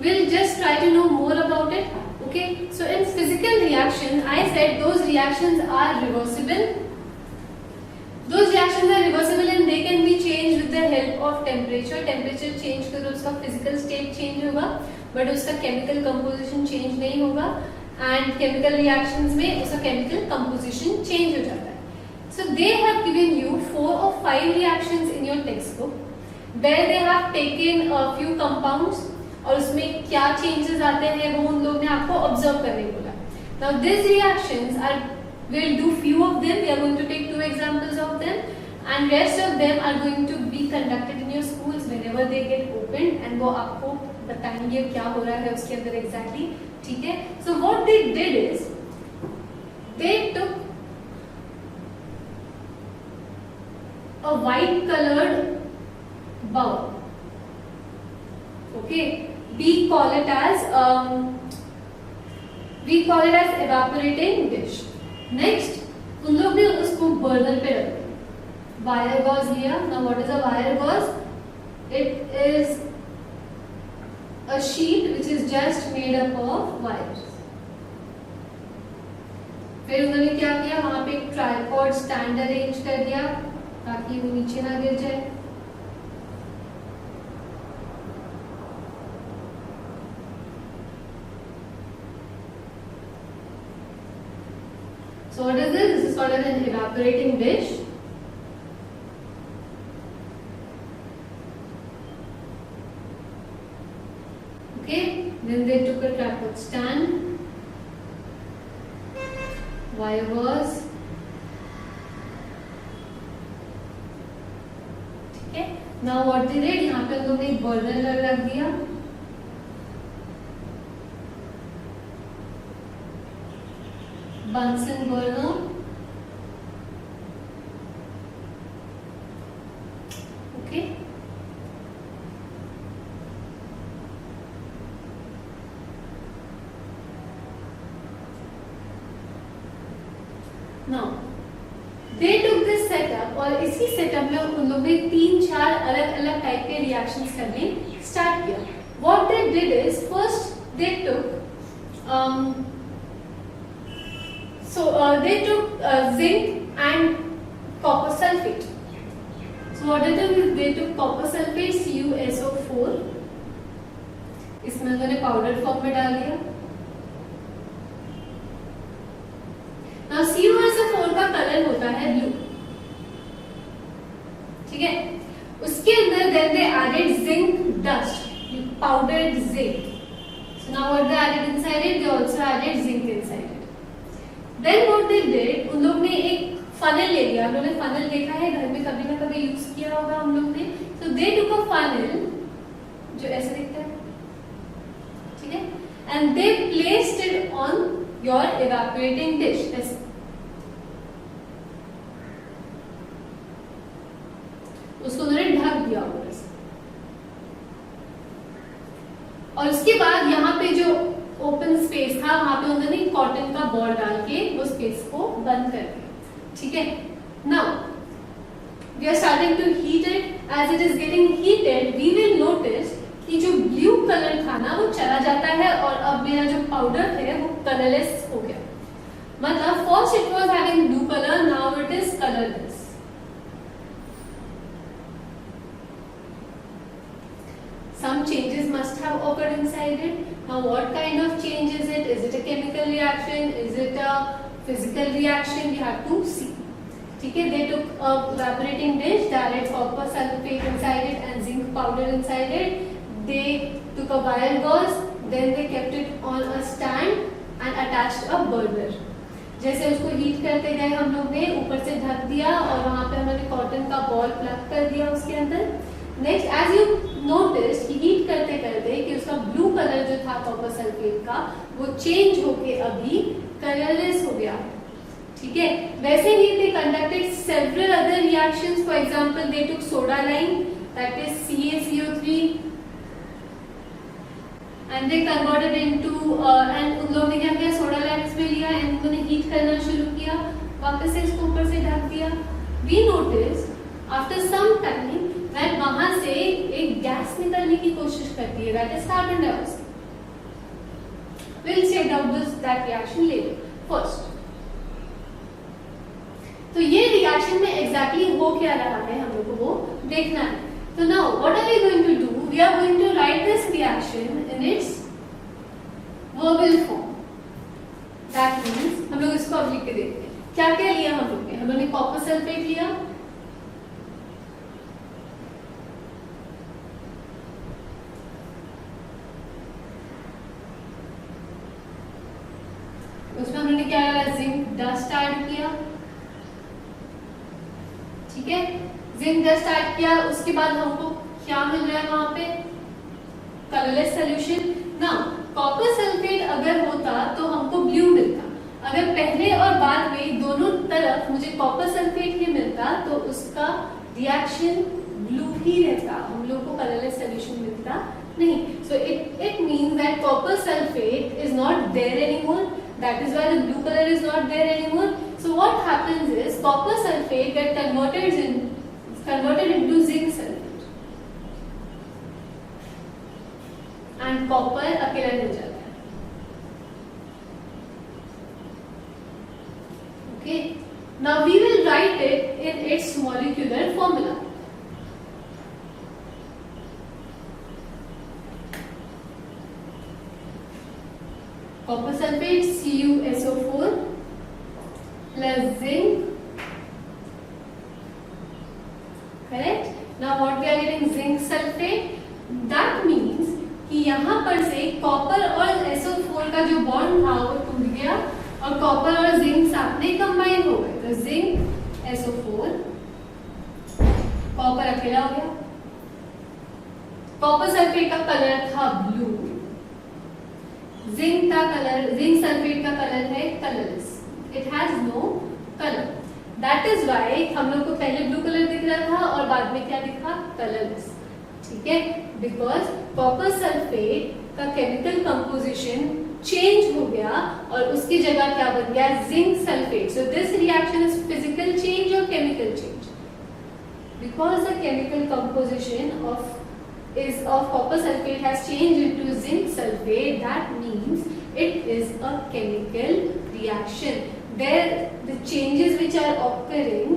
we'll just try to know more about it. Okay, so in physical reaction, I said those reactions are reversible. Those reactions are reversible and they can be changed with the help of temperature. Temperature change करो उसका physical state change होगा, but उसका chemical composition change नहीं होगा. And chemical reactions में उसका chemical composition change हो जाता है. So they have given you 4 or 5 reactions in your textbook, where they have taken a few compounds और उसमें क्या changes आते हैं वो उन लोगों ने आपको observe करने को बोला. Now these reactions are, we'll do few of them. We are going to take 2 examples of them, and rest of them are going to be conducted in your schools whenever they get opened, and वो आपको बताएंगे क्या हो रहा है उसके अंदर exactly. ठीक है? So what they did is they took a white colored bowl. Okay, we call it as evaporating dish. Next, उन लोग ने उसको बर्नर पे रख दिया, वायर गॉज लिया. Now what is a wire gauze? It is a sheet which is just made up of wires. फिर उन्होंने क्या किया, वहां पे एक ट्राइपॉड स्टैंड अरेंज कर दिया ताकि वो नीचे ना गिर जाए. So what is this? This is called as an evaporating dish. Okay, then they took a tripod stand, wire gauze. Okay, now what they did, यहाँ पे उन्होंने एक बर्नर रख दिया. Bunsen burner. Okay. Now they took this setup और इसी setup में उन लोगों ने 3-4 अलग-अलग टाइप के reactions करने start किया. What they did is first they took they took zinc and copper sulfate. So what did they do? They took copper sulfate CuSO4. इसमें उन्होंने पाउडर फॉर्म में डाल दिया. Now CuSO4 का कलर होता है ब्लू. ठीक है, उसके अंदर then they added zinc dust, powdered zinc. So now what they added inside it? They also added zinc inside it. Then what they did, उन लोग ने एक funnel ले लिया. हम लोगों ने funnel देखा है घर में, कभी ना कभी यूज किया होगा हम लोग ने. So they took a funnel जो ऐसे दिखता है, ठीक है, and they placed it on your evaporating dish. ऐसे उसको उन्होंने ढक दिया ऊपर से. और उसके बाद यहाँ पे जो ओपन स्पेस था वहां पे उन्होंने कॉटन का बॉल डाल के वो स्पेस को बंद कर दिया. ठीक है, now we are starting to heat it. As it is getting heated we will notice कि जो ब्लू कलर था ना वो चला जाता है और अब मेरा जो पाउडर है वो कलरलेस हो गया. मतलब first it was having blue colour, now it is colourless. Some changes must have occurred inside it. Now what kind of change is it? Is it a chemical reaction? Is it a physical reaction? We have to see. ठीक है, they took a evaporating dish, they added copper sulfate inside it and zinc powder inside it. They took a wire gauze, then they kept it on a stand and attached a burner. जैसे उसको heat करते गए हम लोग ने ऊपर से ढक दिया और वहां पे हमने कॉटन का बॉल प्लग कर दिया उसके अंदर. नेक्स्ट एज यू नोटिस कि हीट करते करते कि उसका ब्लू कलर जो था कॉपर सल्फेट का वो चेंज होके अभी कलरलेस हो गया. ठीक है, वैसे ही they conducted several other reactions. For example, they took soda lime, that is CaCO3, and they converted into and उन लोगों ने क्या किया, सोडा लाइम इसमें लिया एंड उन्होंने हीट करना शुरू किया. वापस से इसको ऊपर से ढक दिया. We noticed after some time that वहां से एक गैस निकलने की कोशिश करती है, that is carbon dioxide. Will check out that reaction later first. तो ये रिएक्शन में एग्जैक्टली हो क्या रहा है हम लोग को वो देखना है। तो now what are we going to do, we are going to write this reaction in its verbal form. That means हम लोग इसको अब लिख के देखते हैं क्या क्या लिया हम लोग ने। हम लोग ने कॉपर सल्फेट लिया, उसमें हमने क्या किया, जिंक डस्ट ऐड किया, ठीक है, जिंक डस्ट ऐड किया। उसके बाद हमको क्या मिल रहा है वहां पे, कलरलेस सॉल्यूशन। ना कॉपर सल्फेट अगर होता तो हमको ब्लू मिलता, अगर पहले और बाद में दोनों तरफ मुझे कॉपर सल्फेट ही मिलता तो उसका रिएक्शन ब्लू ही रहता, हम लोग को कलरलेस सॉल्यूशन मिलता नहीं। So it means that copper sulphate is not there anymore, that is why the blue color is not there anymore. So what happens is copper sulfate get converted into zinc sulfate and copper अकेला रह जाता है। Okay, now we will write it in its molecular formula. Copper sulfate CuSO4 plus zinc, correct? Now what we are getting, zinc sulfate. That means कि यहाँ पर से copper और SO4 का जो बॉन्ड था वो टूट गया और कॉपर और जिंक साथ में कंबाइन हो गए, तो जिंक SO4, कॉपर अकेला हो गया। कॉपर सल्फेट का कलर था ब्लू, जिंक सल्फेट का कलर है colourless, it has no colour. That is why हम लोग को पहले ब्लू कलर दिख रहा था और बाद में क्या दिखा, कलरलेस, ठीक है, बिकॉज कॉपर सल्फेट का केमिकल कंपोजिशन चेंज हो गया और उसकी जगह क्या बन गया, zinc sulphate. So this reaction is physical change और chemical change, because the chemical composition of copper sulfate has changed into zinc sulfate. That means it is a chemical reaction. The changes which are occurring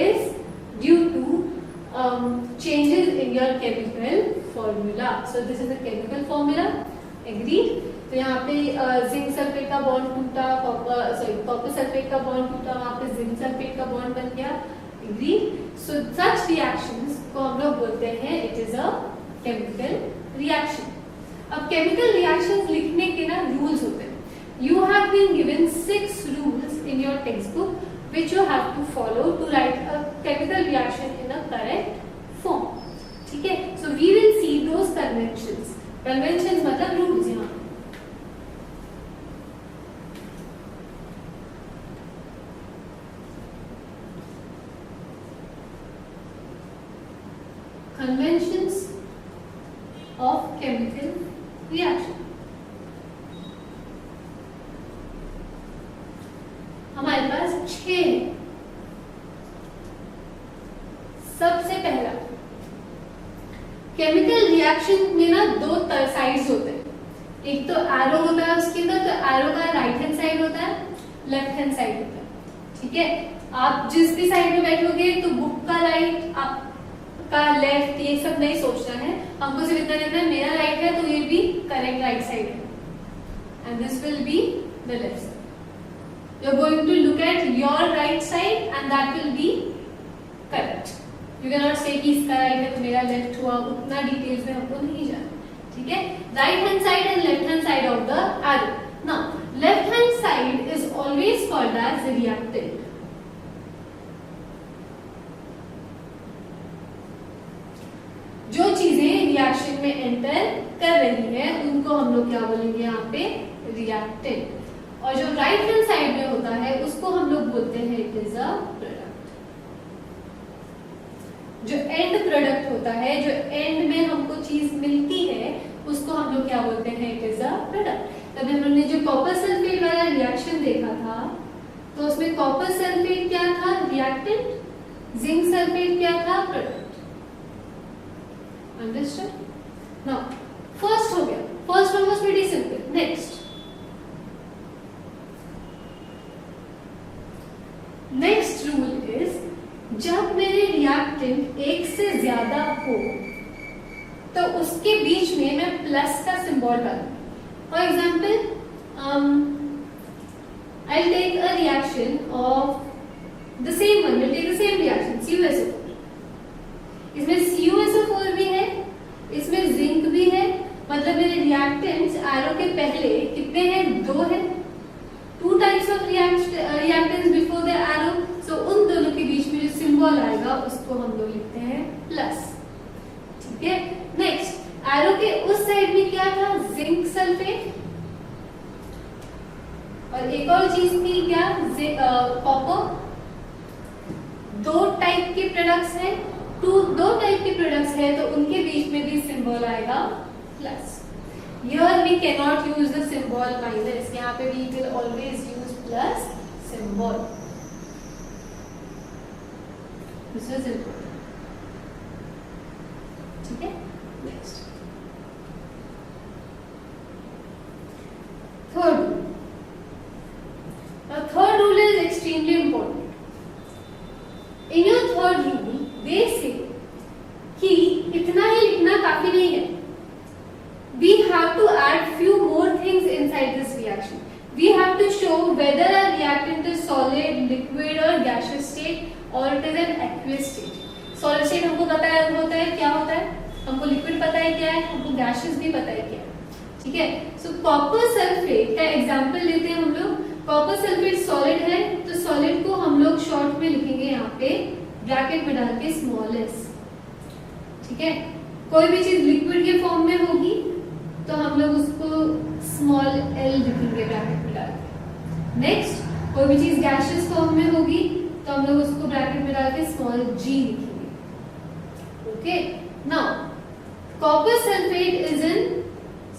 is due to changes in your chemical formula. So this is a chemical formula. Agreed? तो यहाँ पे zinc sulphate का bond टूटा, copper sulphate का bond टूटा, वहाँ पे zinc sulphate का बॉन्ड बन गया। Agreed? So such reactions को हम लोग बोलते हैं it is a chemical reaction. अब केमिकल रिएक्शंस लिखने के ना रूल्स होते हैं। You have been given 6 rules in your text book which you have to follow to write a chemical reaction in a correct form, ठीक है। So we will see those conventions. Conventions मतलब rules. यहाँ conventions of chemical reaction। हमारे पास 6 है। सबसे पहला, chemical reaction में ना 2 साइड्स होते हैं, एक तो एरो होता है उसके अंदर, तो एरो का राइट हैंड साइड होता है, लेफ्ट हैंड साइड होता है, ठीक है। आप जिस भी साइड में बैठोगे तो बुक का राइट आप का लेफ्ट ये सब नहीं सोचना है, हमको सिर्फ इतना देखना है मेरा राइट है तो ये भी करेक्ट राइट साइड है and this will be the left side. You are going to look at your right side and that will be correct. You can not say कि इसका राइट है तो मेरा लेफ्ट हुआ, उतना डिटेल्स में हमको नहीं जाना, ठीक है। Right hand side and left hand side of the arrow. Now left hand side is always called as reactant. जो चीजें रिएक्शन में एंटर कर रही है उनको हम लोग क्या बोलेंगे यहाँ पे, रिएक्टेंट। और जो राइट हैंड साइड में होता है उसको हम लोग बोलते हैं इट इज अ प्रोडक्ट। जो एंड प्रोडक्ट होता है, जो एंड में हमको चीज मिलती है उसको हम लोग क्या बोलते हैं, इट इज अ प्रोडक्ट। तब हमने जो कॉपर सल्फेट वाला रिएक्शन देखा था तो उसमें कॉपर सल्फेट क्या था, रिएक्टेंट, जिंक सल्फेट क्या था, प्रोडक्ट। अंडरस्टूड? नाउ फर्स्ट हो गया, first one was pretty simple. Next rule is, जब मेरे रिएक्टेंट एक से ज्यादा हो तो उसके बीच में मैं प्लस का सिंबल डालूं. For example, I'll take a reaction of the same one. We'll take the same reaction, CuSO4. इसमें CuSO4 भी है, इसमें जिंक भी है. मतलब मेरे रिएक्टेंट्स एरो के पहले कितने हैं? 2 है. 2 types of reactants before the arrow. So उन दोनों के बीच में जो सिंबल आएगा उसको हम लोग लिखते हैं प्लस. ठीक है. नेक्स्ट, एरो के उस साइड में क्या था? Zinc sulphate. और एक और चीज थी क्या? कॉपर. 2 टाइप के प्रोडक्ट्स हैं. 2 टाइप के प्रोडक्ट्स हैं तो उनके बीच में भी सिंबल आएगा plus. Here we cannot use the symbol minus. यहाँ पे we will always use plus symbol. This is important. ठीक है. Next. Third rule. Now third rule is extremely important. In your third rule, they say कि इतना ही लिखना काफी नहीं है. We have to add few more things inside this reaction. We have to show whether a reactant is solid, liquid or gaseous state or it is an aqueous state. Solid state हमको पता है होता है क्या होता है, हमको liquid पता है क्या है, हमको gaseous भी पता है क्या है. ठीक है. So copper sulfate का एग्जाम्पल लेते हैं हम लोग. कॉपर सल्फेट सॉलिड है तो सॉलिड को हम लोग शॉर्ट में लिखेंगे यहाँ पे ब्रैकेट में डाल के स्मॉल एस. ठीक है. कोई भी चीज लिक्विड के फॉर्म में होगी तो हम लोग उसको स्मॉल एल लिखेंगे ब्रैकेट में डाल के. नेक्स्ट, कोई भी चीज गैसियस फॉर्म में होगी तो हम लोग उसको ब्रैकेट में डाल के स्मॉल जी लिखेंगे. Okay. Now copper sulphate is in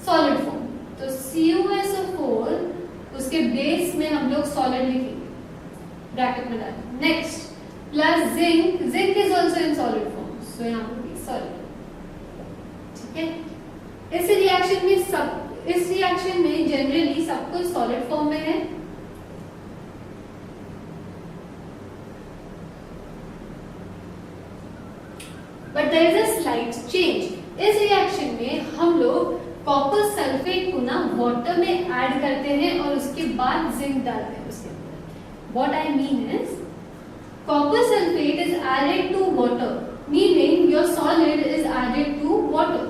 solid form तो CuSO4 उसके बेस में हम लोग सॉलिड लिखेंगे ब्रैकेट में डाल. Next, plus zinc. Zinc is also in solid form so यहाँ पे सॉलिड. ठीक है. इस रिएक्शन में जनरली सब कुछ सॉलिड फॉर्म में है. But there is a slight change. इस रिएक्शन में हम लोग कॉपर सल्फेट को ना वाटर में ऐड करते हैं और उसके बाद जिंक डालते हैं उसके अंदर. What I mean is, copper sulphate is added to water, meaning your solid is added to water.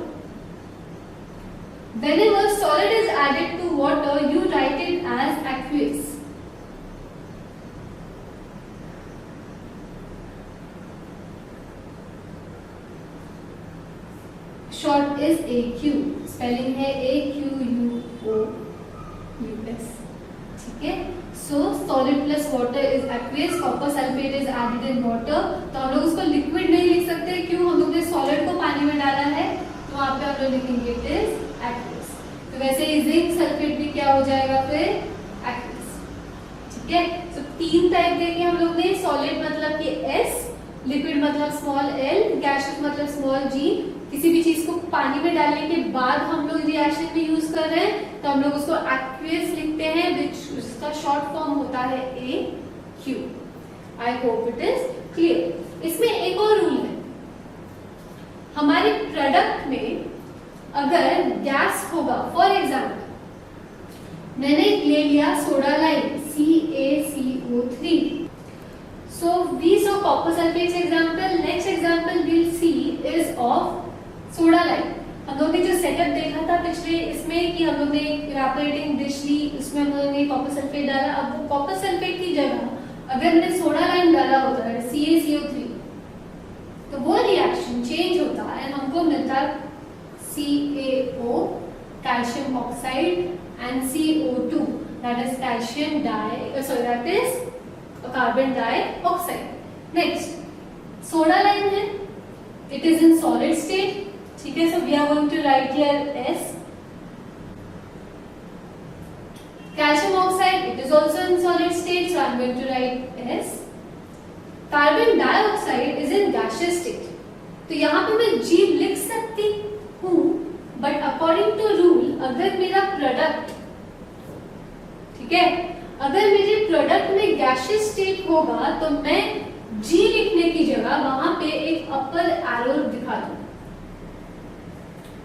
Whenever solid is added to water, you write it as aqueous. Short is AQ. Spelling है AQUOUS. ठीक है. So solid plus water is aqueous. Copper sulfate is added in water. तो हम लोग उसको liquid नहीं लिख सकते. क्यों? हम लोग ने सॉलिड को पानी में डाला है तो वहां पे हम लोग लिखेंगे इट इज aqueous. तो वैसे ही जिंक सल्फेट भी क्या हो जाएगा फिर? aqueous. ठीक है. तो 3 टाइप देंगे हम लोग ने. सॉलिड मतलब कि S, लिक्विड मतलब स्मॉल l, गैसियस मतलब स्मॉल g. किसी भी चीज को पानी में डालने के बाद हम लोग रिएक्शन में यूज कर रहे हैं तो हम लोग उसको aqueous लिखते हैं, which उसका शॉर्ट फॉर्म होता है AQ. I hope it is clear. इसमें एक और रूल है. हमारे प्रोडक्ट में अगर गैस होगा, फॉर एग्जाम्पल मैंने ले लिया soda lime CaCO3. So we saw copper sulfate's example. Next example we'll see is of soda lime. हम लोग ने जो सेटअप देखा था पिछले इसमें कि हम लोग ने इवेपोरेटिंग डिश ली, उसमें हम लोगों ने कॉपर सल्फेट डाला. अब वो कॉपर सल्फेट की जगह अगर मैंने सोडा लाइम डाला होता है CaCO3 तो वो रिएक्शन चेंज होता है एंड हमको मिलता CaO, calcium oxide and CO2, that is calcium that is carbon dioxide. Next, soda lime है, it is in solid state. ठीक है. So we are going to write here S. Calcium oxide, it is also in solid state, so I am going to write S. Carbon dioxide is in gaseous state. तो यहाँ पे मैं G लिख सकती हूँ, but according to rule अगर मेरा product, ठीक है, अगर मेरे प्रोडक्ट में गैसियस स्टेट होगा तो मैं G लिखने की जगह वहां पे एक अपर एरो दिखा दूं,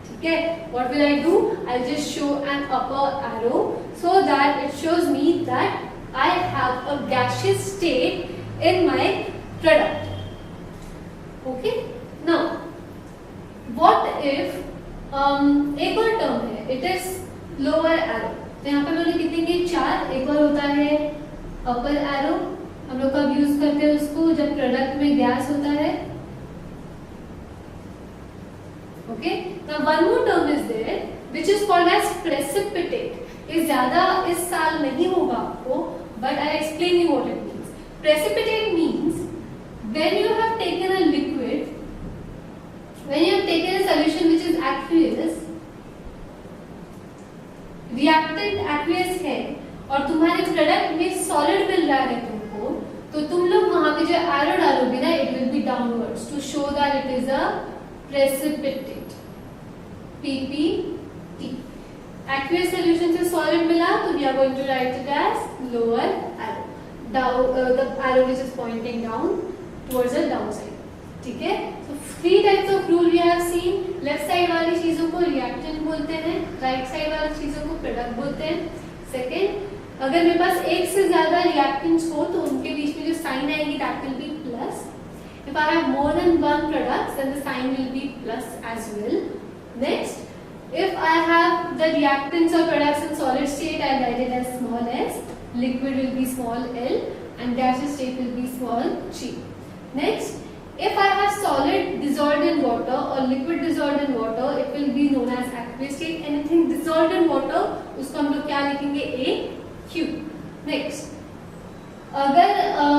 ठीक है। What will I do? I'll just show an upper arrow so that it shows me that I have a gaseous state in my product. Okay? Now, what if एक और टर्म है, it is lower arrow. तो यहाँ पे मैंने कितने 4, एक और होता है अपर एरो, हम लोग कब यूज करते हैं उसको, जब प्रोडक्ट में गैस होता है। Okay, now one more term is there which is called as precipitate. ये ज्यादा इस साल नहीं होगा आपको, but I explain you what it means. Precipitate means when you have taken a liquid, when you have taken a solution which is aqueous, reactant aqueous है और तुम्हारे प्रोडक्ट में सॉलिड मिल रहा है तुमको, तो तुम लोग वहां पे जो एरो डालोगे ना, it will be downwards to show that it is a precipitate, PPT। Aqueous solution से सॉलिड मिला तो we are going to write it as lower arrow, the arrow which is pointing down towards the down side, ठीक है। So 3 types of rule we have seen. Left side वाली चीजों को reactant बोलते हैं, राइट साइड वाली चीजों को प्रोडक्ट बोलते हैं। सेकंड, अगर मेरे पास एक से ज्यादा रिएक्टेंट्स हो तो उनके बीच में जो साइन आएगी that will be plus. If I have more than one products then the sign will be plus as well. Next, if I have the reactants or products in solid state, I write it as small s, liquid will be small l, and gaseous state will be small g. Next, if I have solid dissolved in water or liquid dissolved in water, it will be known as aqueous state. Anything dissolved in water, उसको हम लोग क्या लिखेंगे, A, Q. Next, अगर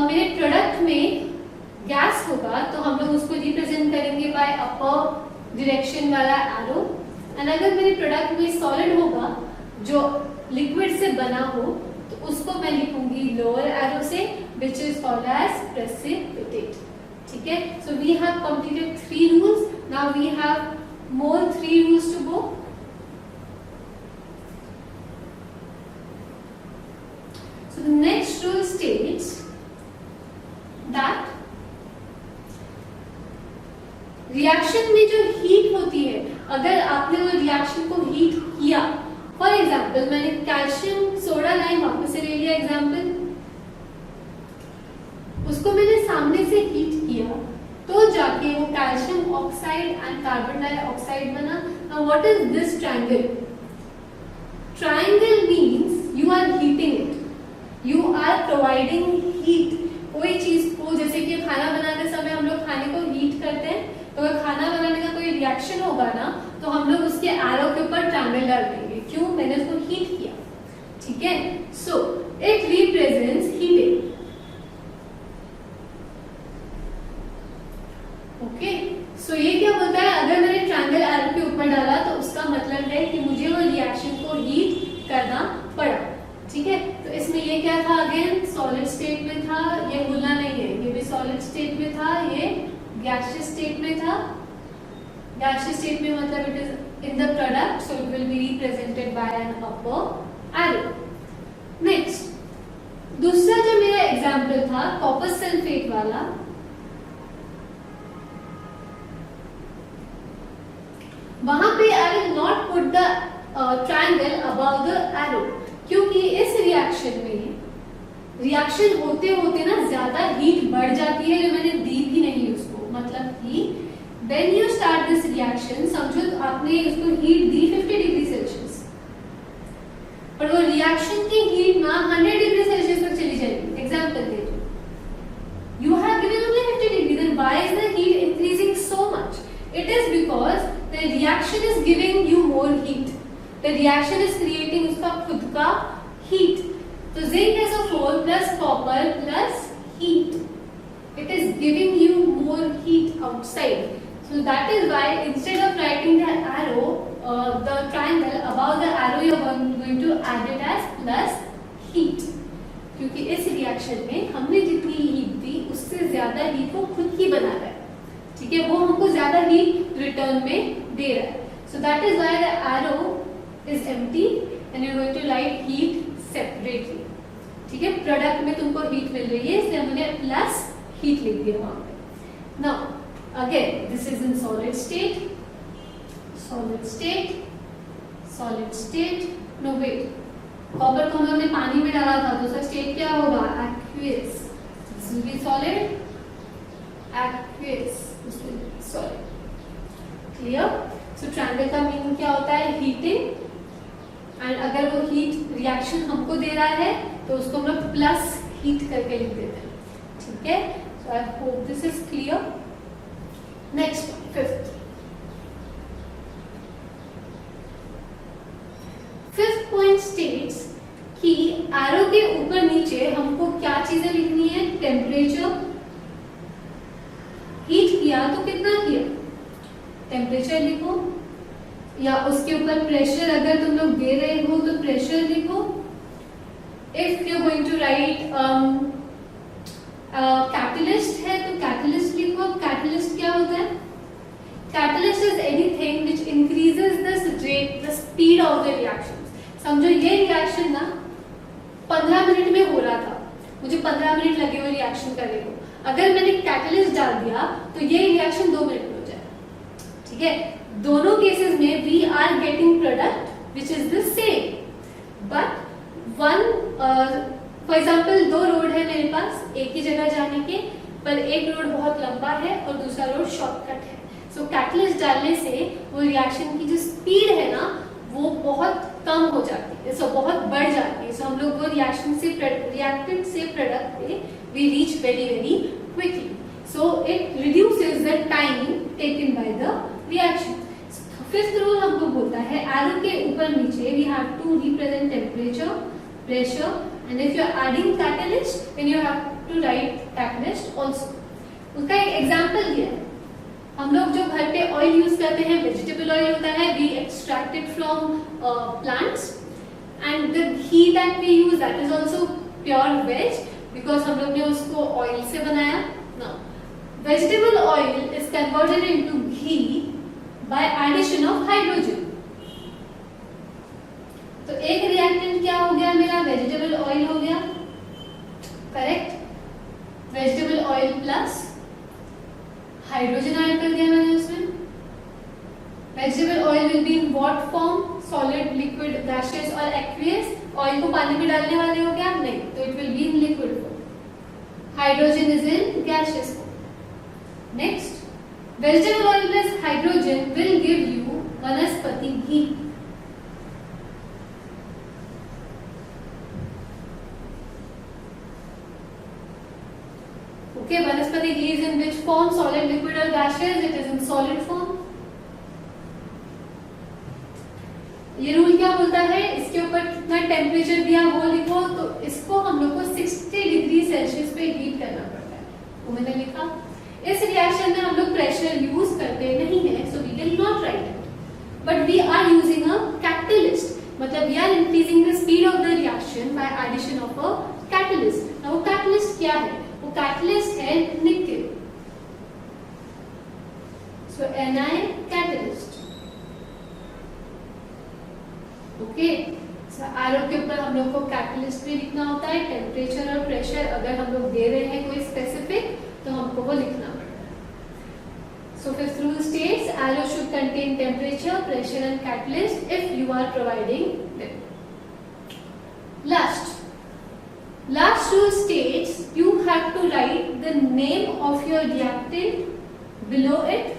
मेरे product में gas होगा तो हम लोग उसको रिप्रेजेंट करेंगे बाय अपर डायरेक्शन वाला एरो, एंड अगर मेरे प्रोडक्ट में सॉलिड होगा जो लिक्विड से बना हो तो उसको मैं लिखूंगी लोअर एरो से, which is called as precipitate, ठीक है। So we have completed 3 rules, now we have more 3 rules to go. So the next rule states that reaction में जो हीट होती है, अगर आपने वो रिएक्शन को हीट किया, फॉर एग्जाम्पल मैंने कैल्शियम सोडा लाइम वापस से ले लिया एग्जाम्पल, उसको मैंने सामने से हीट किया तो जाके वो calcium oxide and carbon dioxide बना। Now what is this triangle? Triangle means you are heating it, you are providing heat. कोई चीज को, जैसे कि खाना बनाते समय हम लोग खाने को हीट करते हैं, तो अगर खाना बनाने का कोई रिएक्शन होगा ना तो हम लोग उसके एरो के ऊपर ट्रायंगल डाल देंगे, क्यों? मैंने उसको हीट किया, ठीक है। So it represents heating. Okay, so ये क्या होता है, अगर मैंने ट्रायंगल एरो के ऊपर डाला तो उसका मतलब है कि मुझे वो रिएक्शन को हीट करना पड़ा, ठीक है। तो इसमें ये क्या था, अगेन सॉलिड स्टेट में था, ये भूलना नहीं है, ये भी सॉलिड स्टेट में था, ये गैसियस स्टेट में था। गैसियस स्टेट में मतलब it is in the product, so it will be represented by an upper arrow. Next, दूसरा जो मेरा एग्जांपल था कॉपर सल्फेट वाला, वहां पे I will not put the triangle above the arrow, क्योंकि इस रिएक्शन में रिएक्शन होते होते ना ज्यादा हीट बढ़ जाती है, जो मैंने दी भी नहीं उसको। मतलब कि when you start this reaction, समझो तो आपने उसको हीट दी 50 डिग्री सेल्सियस, पर वो रिएक्शन की हीट ना 100 डिग्री सेल्सियस तक चली जाएगी। एग्जांपल दे दो, you have given only 50 degree, then why is the heat increasing so much? It is because the reaction is giving you more heat. The reaction is creating उसका खुद का heat. तो zinc SO4 plus copper plus heat, it is giving you more heat outside. So that is why instead of writing the arrow, the triangle above the arrow, you are going to add it as plus heat. क्योंकि इस reaction में हमने जितनी heat दी उससे ज्यादा heat को खुद ही बना रहा है, ठीक है, वो हमको ज्यादा हीट रिटर्न में दे रहा है. So that is why the arrow is empty and you are going to write heat separately. ठीक है, प्रोडक्ट में तुमको हीट मिल रही है इसलिए हमने प्लस हीट लिख दिया वहां पे. Now again this is in solid state, solid state, solid state. No wait, copper को हमने पानी में डाला था तो उसका स्टेट क्या होगा? Aqueous. This will B solid, aqueous, this will B solid. Clear? So triangle का मीनिंग क्या होता है? हीटिंग. एंड अगर वो हीट रिएक्शन हमको दे रहा है तो उसको हम लोग प्लस हीट करके लिख देते हैं. ठीक है, so I hope this is clear. Next, fifth. Fifth point states कि एरो के ऊपर नीचे हमको क्या चीजें लिखनी है? टेम्परेचर. हीट किया तो कितना किया? टेम्परेचर लिखो, या उसके ऊपर प्रेशर अगर तुम लोग दे रहे हो तो प्रेशर लिखो. If you are going to write catalyst है तो कैटलिस्ट लिखो. कैटलिस्ट क्या होता है? Catalyst is anything which increases the rate, the speed of the reaction. समझो ये रिएक्शन ना 15 मिनट में हो रहा था, मुझे 15 मिनट लगे हुए रिएक्शन करने को. अगर मैंने कैटलिस्ट डाल दिया तो ये रिएक्शन 2 मिनट में हो जाएगा. ठीक है, दोनों केसेस में we are getting product which is the same, but one for example 2 rod है मेरे पास एक ही जगह जाने के, पर एक रोड बहुत लंबा है और दूसरा रोड शॉर्टकट है. सो कैटलिस्ट डालने से वो रिएक्शन की जो स्पीड है ना वो बहुत कम हो जाती है, सो बहुत बढ़ जाती है. सो हम लोग वो रिएक्शन से रिएक्टेंट से प्रोडक्ट पे we reach very very quickly. So it reduces the time taken by the reaction. Fifth rule हमको बोलता है एरो के ऊपर नीचे we have to represent temperature, pressure, and if you are adding catalyst then you have to write catalyst also. उसका एक example दिया है. हम लोग जो घर पे ऑयल यूज करते हैं वेजिटेबल ऑयल होता है, we extracted from plants and the ghee that we use that is also pure veg because हम लोग ने उसको ऑयल से बनाया. Now vegetable oil is converted into ghee by addition of hydrogen. तो एक रिएक्टेंट क्या हो गया मेरा? वेजिटेबल ऑयल हो गया. Correct, vegetable oil plus hydrogen add कर दिया मैंने उसमें. Vegetable oil will be in what form? Solid, liquid, gaseous और एक्वियस. ऑयल को पानी में डालने वाले हो क्या? नहीं, तो it will be in liquid form. Hydrogen is in gaseous form. Next, vegetable oil plus hydrogen will give you vanaspati ghee. Okay, vanaspati ghee is in which form? Solid, liquid or gaseous? It is in solid form. ये rule क्या बोलता है? इसके ऊपर कितना temperature दिया वो लिखो. तो इसको हम लोग को 60 डिग्री सेल्सियस पे हीट करना पड़ता है, वो मैंने लिखा. इस रिएक्शन में हम लोग प्रेशर यूज करते नहीं है, so we can not write it, but we are using a catalyst. मतलब we are increasing the speed of the reaction by addition of a catalyst. Now वो कैटलिस्ट क्या है? वो कैटलिस्ट है nickel. So Ni catalyst. Okay, arrow के ऊपर हम लोग को कैटलिस्ट भी लिखना होता है. टेम्परेचर और प्रेशर अगर हम लोग दे रहे हैं कोई स्पेसिफिक तो हमको वो लिखना पड़ता है. So fifth rule states arrow should contain temperature, pressure and catalyst if you are providing them. Last rule states you have to write the name of your reactant below it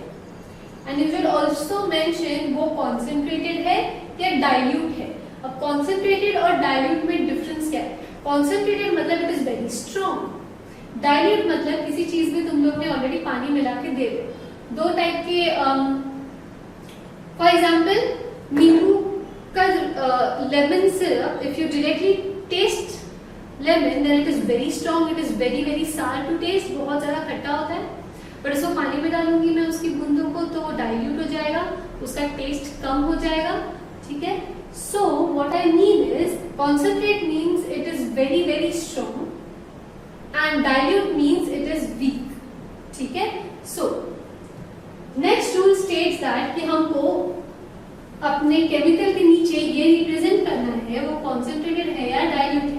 and you should also mention वो concentrated है या dilute है. अब concentrated और dilute में difference क्या है? Concentrated मतलब it is very strong. Dilute मतलब किसी चीज में तुम लोग ने ऑलरेडी पानी मिला के दे दो. 2 टाइप के फॉर एग्जाम्पल नींबू का lemon syrup, if you directly taste lemon then it is very strong, it is very very sour to taste, बहुत ज्यादा खट्टा होता है. बट इसको पानी में डालूंगी मैं उसकी बूंदों को तो वो डाइल्यूट हो जाएगा, उसका टेस्ट कम हो जाएगा. ठीक है, so what I mean is concentrate means it is very very strong and dilute means it is weak. ठीक है, so हमने केमिकल के नीचे ये रिप्रेजेंट करना है वो कॉन्सेंट्रेटेड है या डाइल्यूट है।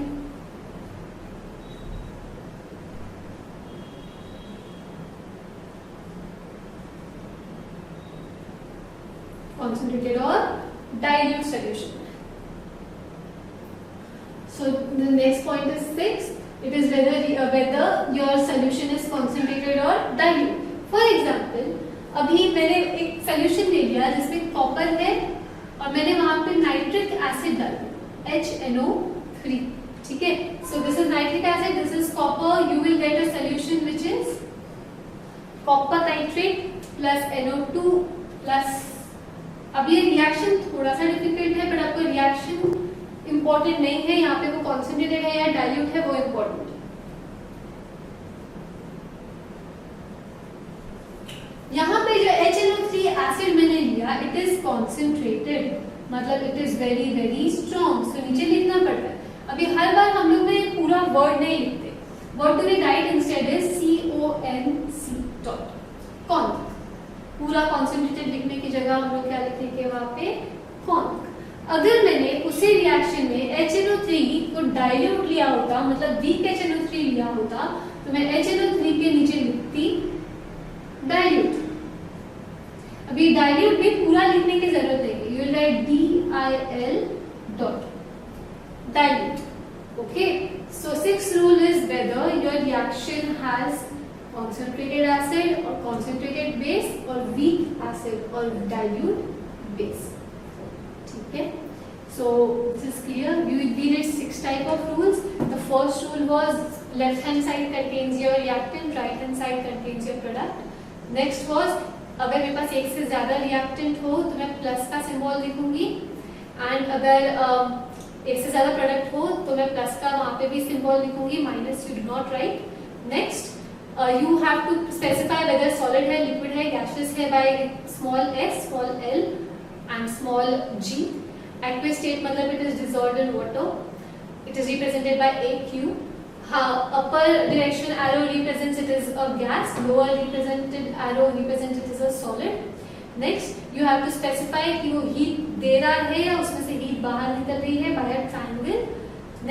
Concentrated or dilute solution. So the next point is 6. It is whether your solution is concentrated or dilute. For example, अभी मैंने एक solution ले लिया जिसमें कॉपर है और मैंने वहां पे नाइट्रिक एसिड डाल दिया HNO3. ठीक है, so this is nitric acid, this is copper. You will get a solution which is copper nitrate plus NO2 plus. अब ये रिएक्शन थोड़ा सा डिफिकल्ट है, बट आपको रिएक्शन इंपॉर्टेंट नहीं है, यहाँ पे वो कॉन्सेंट्रेटेड है या डाइल्यूट है वो इंपॉर्टेंट है। यहाँ पे जो HNO3 एसिड मैंने लिया, इट इज कॉन्सेंट्रेटेड, मतलब it is very very strong, so नीचे लिखना पड़ता है। अभी हर बार हम लोग में पूरा वर्ड नहीं लिखते, word to be write instead is CONC dot con. पूरा कॉन्सेंट्रेटेड लिखने की जगह हम लोग क्या लिखेंगे वहां पे कॉन। अगर मैंने उसी रिएक्शन में HNO3 को डाइल्यूट लिया होता, मतलब वीक HNO3 लिया होता, तो मैं HNO3 के नीचे लिखती डाइल्यूट। अभी डाइल्यूट भी पूरा लिखने की जरूरत नहीं है, you will write DIL dot dilute. Okay, so 6th rule is whether your reaction has concentrated acid or concentrated base or weak acid or dilute base. ठीक है, so this is clear. We did 6 type of rules. The first rule was left hand side contains your reactant, right hand side contains your product. Next was अगर मेरे पास एक से ज्यादा reactant हो तो मैं प्लस का सिंबल लिखूंगी, एंड अगर एक से ज्यादा प्रोडक्ट हो तो मैं प्लस का वहां पे भी सिंबल लिखूंगी, minus you do not right. Next you have to specify whether solid है, liquid है, gaseous है by small s, small l and small g. Aqueous state मतलब it is dissolved in water. It is represented by AQ. Upper direction arrow represents it is a gas, lower represented arrow represents it is a solid. Next you have to specify कि वो heat दे रहा है या उसमें से heat बाहर निकल रही है by a triangle.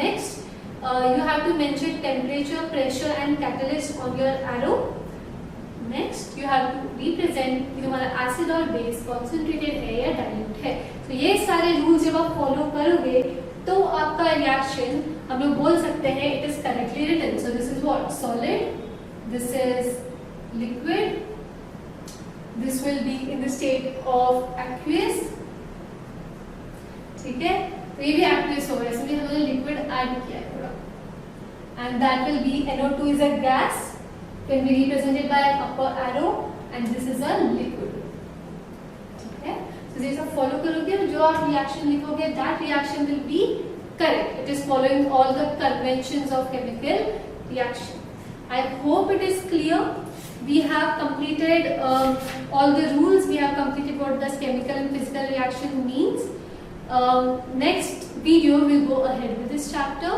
Next you have to mention temperature, pressure and catalyst on your arrow. Next you have to represent कि हमारा acid और base concentrated है या dilute है। तो ये सारे rules जब आप follow करोगे तो आपका reaction हम लोग बोल सकते हैं it is correctly written. So this is what solid, this is liquid, this will be in the state of aqueous. ठीक है, तो ये भी aqueous होगा, इसलिए हमने liquid add किया है थोड़ा, and that will be NO2 is a gas, can be represented by an upper arrow, and this is a liquid. ठीक है, so ये सब follow करोगे, जो आप reaction लिखोगे that reaction will be correct. It is following all the conventions of chemical reaction. I hope it is clear. We have completed all the rules. We have completed what does chemical and physical reaction means. Next video will go ahead with this chapter.